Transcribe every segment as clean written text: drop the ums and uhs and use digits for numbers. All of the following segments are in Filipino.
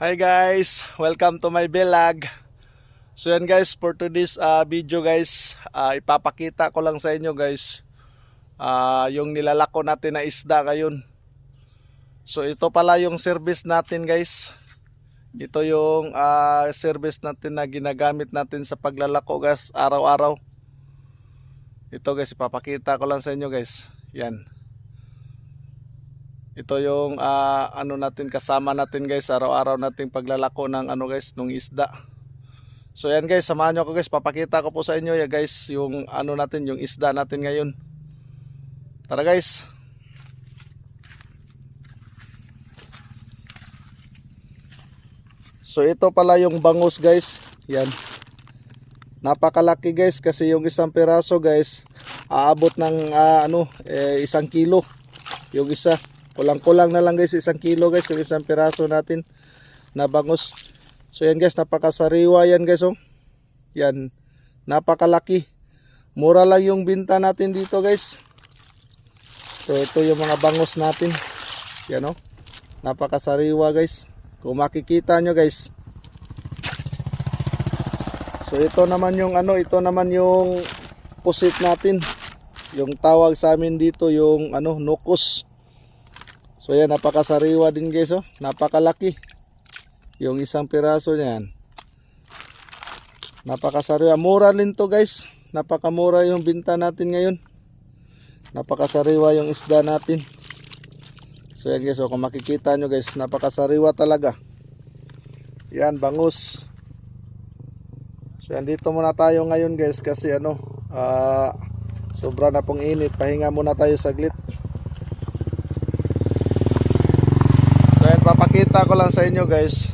Hi guys, welcome to my vlog. So yan guys, for today's video guys, ipapakita ko lang sa inyo guys yung nilalako natin na isda ngayon. So ito pala yung service natin guys. Ito yung service natin na ginagamit natin sa paglalako guys, araw-araw. Ito guys, ipapakita ko lang sa inyo guys. Yan. Ito yung ano natin, kasama natin guys, araw-araw nating paglalako ng ano guys, ng isda. So yan guys, samahan nyo ako guys, papakita ko po sa inyo ya guys yung ano natin, yung isda natin ngayon. Tara guys. So ito pala yung bangus guys. Yan. Napakalaki guys kasi yung isang piraso guys aabot ng 1 kilo. Yung isa. Kulang-kulang na lang guys, 1 kilo guys yung isang piraso natin na bangus. So yan guys, napakasariwa yan guys oh. Yan, napakalaki. Mura lang yung binta natin dito guys. So ito yung mga bangus natin. Yan oh. Napakasariwa guys. Kung makikita nyo guys. So ito naman yung ito naman yung pusit natin. Yung tawag sa amin dito yung nukos. So yan, napakasariwa din guys oh. Napakalaki. Yung isang piraso niyan. Napakasariwa. Mura din to guys. Napakamura yung binta natin ngayon. Napakasariwa yung isda natin. So yan guys oh, kung makikita nyo guys, napakasariwa talaga. Yan, bangus. So yan, dito muna tayo ngayon guys kasi sobra na pong init. Pahinga muna tayo saglit. So yan, papakita ko lang sa inyo guys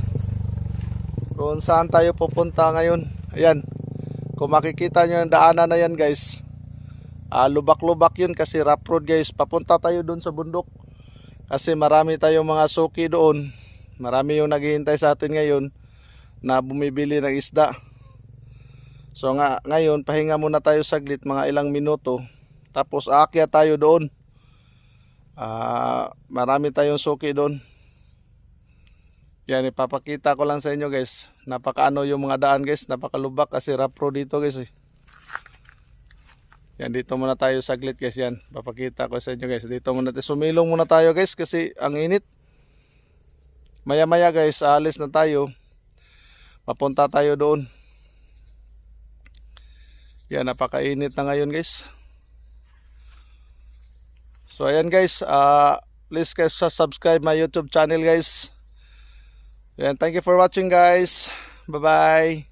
kung saan tayo pupunta ngayon. Ayan, kung makikita nyo yung daanan na yan guys, lubak-lubak yun kasi rough road guys. Papunta tayo doon sa bundok kasi marami tayong mga suki doon. Marami yung naghihintay sa atin ngayon na bumibili ng isda. So ngayon pahinga muna tayo saglit, mga ilang minuto, tapos aakyat tayo doon. Marami tayong suki doon. Yan, ipapakita ko lang sa inyo guys. Napakaano yung mga daan guys, napakalubak kasi rough road dito guys eh. Yan, dito muna tayo saglit guys. Yan, papakita ko sa inyo guys. Dito muna tayo, sumilong muna tayo guys kasi ang init. Maya maya guys, aalis na tayo. Papunta tayo doon. Yan, napakainit na ngayon guys. So ayan guys, please guys subscribe my YouTube channel guys. And thank you for watching guys. Bye bye.